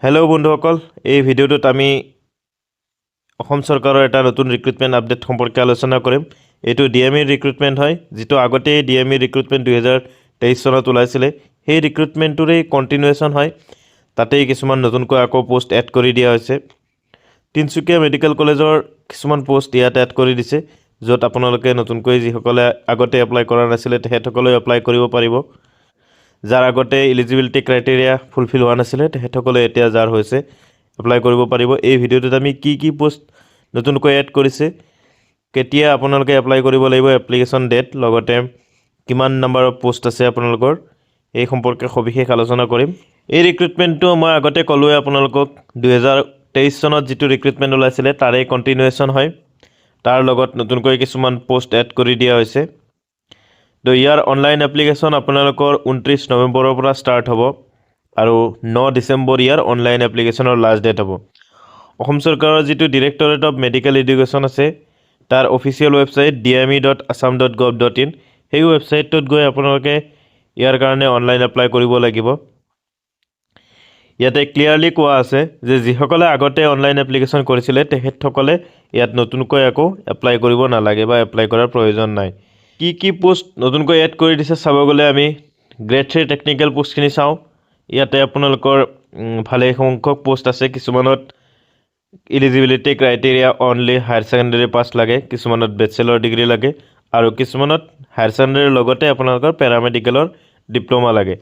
Hello' বন্ধুসকল, এই ভিডিঅ'টোত আমি অসম চৰকাৰৰ এটা নতুন ৰিক্ৰুটমেণ্ট আপডেট সম্পৰ্কে আলোচনা কৰিম। এইটো DME ৰিক্ৰুটমেণ্ট হয়, যিটো আগতেই DME ৰিক্ৰুটমেণ্ট 2023 চনত ওলাইছিলে। সেই ৰিক্ৰুটমেণ্টটোৰেই কণ্টিনিউৱেশ্যন হয়। তাতেই কিছুমান নতুনকৈ আকৌ পোষ্ট এড কৰি দিয়া হৈছে। তিনিচুকীয়া মেডিকেল কলেজৰ কিছুমান পোষ্ট ইয়াত এড কৰি দিছে, য'ত আপোনালোকে নতুনকৈ যিসকলে আগতে এপ্লাই কৰা নাছিলে তেখেতসকলেও এপ্লাই কৰিব পাৰিব। যাৰ আগতে ইলিজিবিলিটি ক্ৰাইটেৰিয়া ফুলফিল হোৱা নাছিলে তেখেতসকলে এতিয়া যাৰ হৈছে এপ্লাই কৰিব পাৰিব। এই ভিডিঅ'টোত আমি কি পোষ্ট নতুনকৈ এড কৰিছে, কেতিয়া আপোনালোকে এপ্লাই কৰিব লাগিব, এপ্লিকেশ্যন ডেট, লগতে কিমান নাম্বাৰৰ পোষ্ট আছে আপোনালোকৰ, এই সম্পৰ্কে সবিশেষ আলোচনা কৰিম। এই ৰিক্ৰুটমেণ্টটো মই আগতে ক'লোৱে আপোনালোকক, 2023 চনত যিটো ৰিক্ৰুটমেণ্ট ওলাইছিলে তাৰে কণ্টিনিউৱেশ্যন হয়। তাৰ লগত নতুনকৈ কিছুমান পোষ্ট এড কৰি দিয়া হৈছে। তো ইয়াৰ অনলাইন এপ্লিকেশ্যন আপোনালোকৰ 29 নৱেম্বৰৰ পৰা ষ্টাৰ্ট হ'ব আৰু 9 ডিচেম্বৰ ইয়াৰ অনলাইন এপ্লিকেশ্যনৰ লাষ্ট ডেট হ'ব। অসম চৰকাৰৰ যিটো ডিৰেক্টৰেট অফ মেডিকেল এডুকেশ্যন আছে তাৰ অফিচিয়েল ৱেবছাইট dme.assam.gov.in, সেই ৱেবছাইটটোত গৈ আপোনালোকে ইয়াৰ কাৰণে অনলাইন এপ্লাই কৰিব লাগিব। ইয়াতে ক্লিয়াৰলি কোৱা আছে যে যিসকলে আগতে অনলাইন এপ্লিকেশ্যন কৰিছিলে তেখেতসকলে ইয়াত নতুনকৈ আকৌ এপ্লাই কৰিব নালাগে বা এপ্লাই কৰাৰ প্ৰয়োজন নাই। কি পোষ্ট নতুনকৈ এড কৰি দিছে চাব গ'লে আমি গ্ৰেড 3 টেকনিকেল পোষ্টখিনি চাওঁ। ইয়াতে আপোনালোকৰ ভালেই সংখ্যক পোষ্ট আছে। কিছুমানত eligibility criteria only higher secondary pass লাগে, কিছুমানত বেচেলৰ ডিগ্ৰী লাগে আৰু কিছুমানত হায়াৰ ছেকেণ্ডেৰীৰ লগতে আপোনালোকৰ পেৰামেডিকেলৰ ডিপ্ল'মা লাগে।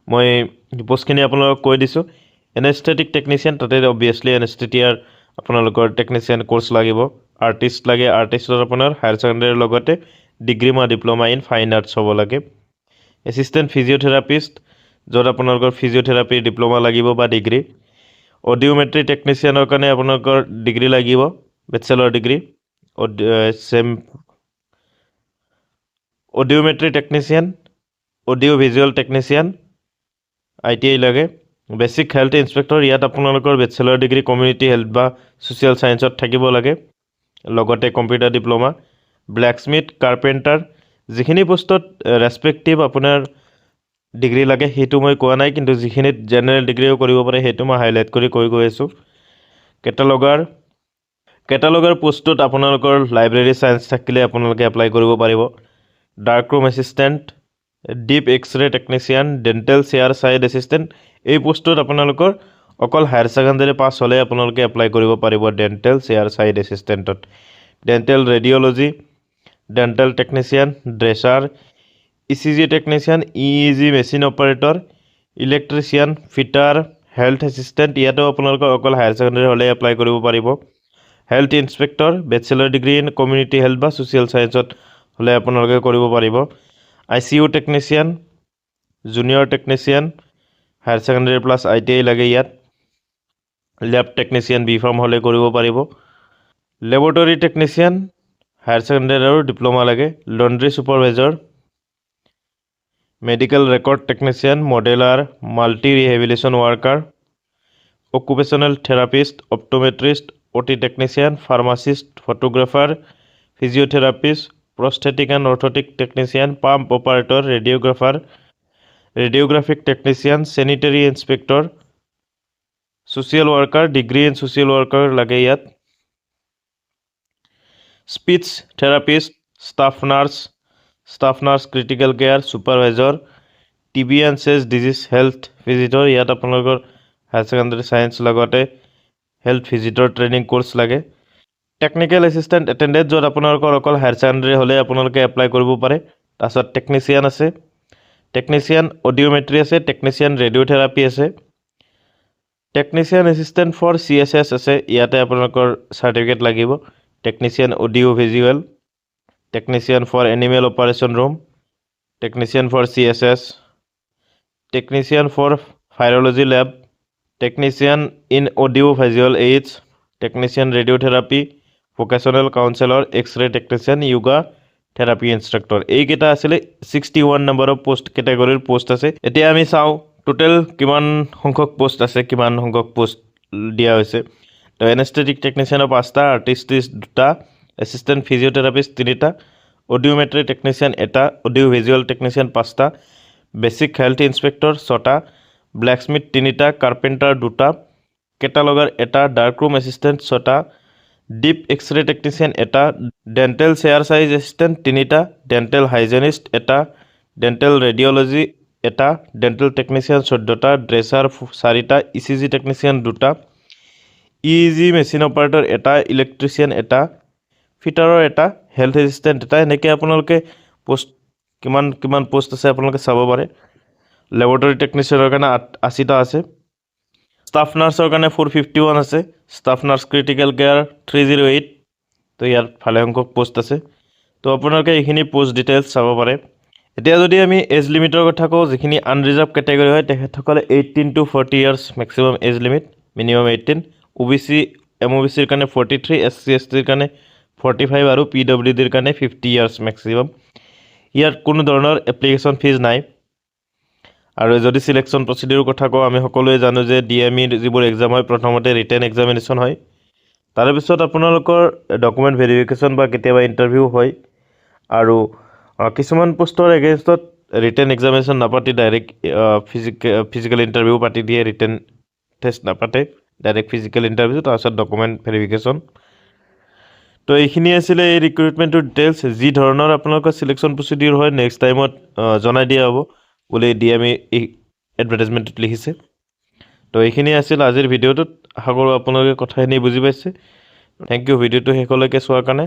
মই পোষ্টখিনি আপোনালোকক কৈ দিছোঁ। এনেষ্টেটিক টেকনিচিয়ান, তাতে অবভিয়াছলি এনেষ্টেটিয়াৰ আপোনালোকৰ টেকনিচিয়ান কোৰ্চ লাগিব। আৰ্টিষ্ট লাগে, আৰ্টিষ্টত আপোনাৰ হায়াৰ ছেকেণ্ডেৰীৰ লগতে ডিগ্ৰী বা ডিপ্ল'মা ইন ফাইন আৰ্টছ হ'ব লাগে। এছিষ্টেণ্ট ফিজিঅ'থেৰাপিষ্ট, য'ত আপোনালোকৰ ফিজিঅ'থেৰাপিৰ ডিপ্ল'মা লাগিব বা ডিগ্ৰী। অডিঅ'মেট্ৰি টেকনিচিয়ানৰ কাৰণে আপোনালোকৰ ডিগ্ৰী লাগিব, bachelor degree. Audiometry technician, audio' visual technician, ITI লাগে। বেচিক হেল্থ ইনস্পেক্টৰ, ইয়াত আপোনালোকৰ বেচেলৰ ডিগ্ৰী কমিউনিটি হেল্থ বা ছ'চিয়েল ছায়েন্সত থাকিব লাগে, লগতে কম্পিউটাৰ ডিপ্ল'মা। ব্লেকস্মিথ, কাৰ্পেণ্টাৰ, যিখিনি পোষ্টত ৰেচপেক্টিভ আপোনাৰ ডিগ্ৰী লাগে সেইটো মই কোৱা নাই, কিন্তু যিখিনিত জেনেৰেল ডিগ্ৰীও কৰিব পাৰে সেইটো মই হাইলাইট কৰি গৈ আছোঁ। কেটালগাৰ পোষ্টটোত আপোনালোকৰ লাইব্ৰেৰী ছায়েন্স থাকিলে আপোনালোকে এপ্লাই কৰিব পাৰিব। Dark room assistant, deep X-ray technician, dental chair side assistant, এই পোষ্টটোত আপোনালোকৰ অকল হায়াৰ ছেকেণ্ডেৰী পাছ হ'লে আপোনালোকে এপ্লাই কৰিব পাৰিব ডেণ্টেল চেয়াৰ ছাইড এছিষ্টেণ্টত। Dental radiology, dental technician, dresser, ECG technician, EEG machine operator, electrician, fitter, health assistant, ইয়াতো আপোনালোকৰ অকল হায়াৰ ছেকেণ্ডেৰী হ'লে এপ্লাই কৰিব পাৰিব। Health inspector, bachelor degree in community health বা ছ'চিয়েল ছায়েন্সত হ'লে আপোনালোকে কৰিব পাৰিব। ICU technician, junior technician, higher secondary plus ITI লাগে ইয়াত। লেব টেকনিচিয়ান B.Pharm হ'লে কৰিব পাৰিব। লেবৰেটৰী টেকনিচিয়ান, হায়াৰ ছেকেণ্ডেৰী আৰু ডিপ্ল'মা লাগে। Laundry supervisor, medical record technician, modeller, multi rehabilitation worker, occupational therapist, optometrist, OT technician, pharmacist, photographer, physiotherapist, prosthetic and orthotic technician, pump operator, radiographic technician, sanitary inspector, social worker, degree in social worker লাগে ইয়াত। Speech therapist, staff nurse, critical care supervisor, TB and chest disease health visitor, ইয়াত আপোনালোকৰ higher secondary science লগতে health visitor training course লাগে। Technical assistant attendant, য'ত আপোনালোকৰ অকল higher secondary হ'লে আপোনালোকে এপ্লাই কৰিব পাৰে। তাৰপিছত টেকনিচিয়ান আছে, টেকনিচিয়ান অডিঅ'মেট্ৰি আছে, টেকনিচিয়ান ৰেডিঅ'থেৰাপি আছে, টেকনিচিয়ান এছিষ্টেণ্ট ফৰ CSS আছে, ইয়াতে আপোনালোকৰ চাৰ্টিফিকেট লাগিব। Technician audio' visual, technician for animal operation room, technician for CSS, technician for virology lab, technician in audio' visual aids, technician radiotherapy, vocational counsellor, x ray technician, yoga therapy instructor, এইকেইটা আছিলে 61 নম্বৰৰ post কেটেগৰীৰ post আছে। এতিয়া আমি চাওঁ total কিমান সংখ্যক post আছে, কিমান সংখ্যক পোষ্ট দিয়া হৈছে। তো এনেষ্টেটিক টেকনিচিয়ানৰ 5টা, আৰ্টিষ্ট 2টা, এছিষ্টেণ্ট ফিজিঅ'থেৰাপিষ্ট 3টা, অডিঅ'মেট্ৰি টেকনিচিয়ান 1টা, অডিঅ' ভিজুৱেল টেকনিচিয়ান 5টা, বেচিক হেল্থ ইনস্পেক্টৰ 6টা, ব্লেকস্মিথ 3টা, কাৰ্পেণ্টাৰ 2টা, কেটালগাৰ এটা, ডাৰ্ক ৰুম এছিষ্টেণ্ট 6টা, ডিপ এক্স-ৰে টেকনিচিয়ান এটা, ডেণ্টেল চেয়াৰ চাইজ এছিষ্টেণ্ট 3টা, ডেণ্টেল হাইজেনিষ্ট এটা, ডেণ্টেল ৰেডিঅ'লজি এটা, ডেণ্টেল টেকনিচিয়ান 14টা, ড্ৰেচাৰ 4টা, ECG টেকনিচিয়ান 2টা, EEG মেচিন অপাৰেটৰ এটা, ইলেক্ট্ৰিচিয়ান এটা, ফিটাৰৰ এটা, হেল্থ এছিষ্টেণ্ট এটা। এনেকৈ আপোনালোকে পোষ্ট কিমান পোষ্ট আছে আপোনালোকে চাব পাৰে। লেবৰেটৰী টেকনিচিয়ানৰ কাৰণে 80টা আছে, ষ্টাফ নাৰ্ছৰ কাৰণে 451 আছে, ষ্টাফ নাৰ্ছ ক্ৰিটিকেল কেয়াৰ 308। তো ইয়াৰ ভালে সংখ্যক পোষ্ট আছে। তো আপোনালোকে এইখিনি পোষ্ট ডিটেইলছ চাব পাৰে। এতিয়া যদি আমি এজ লিমিটৰ কথা কওঁ, যিখিনি আনৰিজাৰ্ভ কেটেগৰী হয় তেখেতসকলে 18 to 40 years maximum age limit, minimum 18, OBC MOBCৰ কাৰণে 43, SC STৰ কাৰণে 45 আৰু PWDৰ কাৰণে 50 ইয়াৰ্ছ মেক্সিমাম। ইয়াত কোনো ধৰণৰ এপ্লিকেশ্যন ফিজ নাই। আৰু যদি চিলেকশ্যন প্ৰচিডিউৰ কথা কওঁ, আমি সকলোৱে জানো যে DMEৰ যিবোৰ এক্সাম হয় প্ৰথমতে ৰিটেন এক্সামিনেশ্যন হয়, তাৰে পিছত আপোনালোকৰ ডকুমেণ্ট ভেৰিফিকেশ্যন বা কেতিয়াবা ইণ্টাৰভিউ হয়। আৰু কিছুমান পোষ্টৰ এগেইনষ্টত ৰিটেন এক্সামিনেশ্যন নাপাতি ডাইৰেক্ট ফিজিকেল ইণ্টাৰভিউ পাতি দিয়ে, ৰিটেন টেষ্ট নাপাতে, ডাইৰেক্ট ফিজিকেল ইণ্টাৰভিউ, তাৰপিছত ডকুমেণ্ট ভেৰিফিকেশ্যন। তো এইখিনি আছিলে এই ৰিক্ৰুইটমেণ্টৰ ডিটেইলছ। যি ধৰণৰ আপোনালোকৰ চিলেকশ্যন প্ৰচিডিউৰ হয় নেক্সট টাইমত জনাই দিয়া হ'ব বুলি DME এই এডভাৰটাইজমেণ্টত লিখিছে। তো এইখিনি আছিল আজিৰ ভিডিঅ'টোত। আশা কৰোঁ আপোনালোকে কথাখিনি বুজি পাইছে। থেংক ইউ ভিডিঅ'টো শেষলৈকে চোৱাৰ কাৰণে।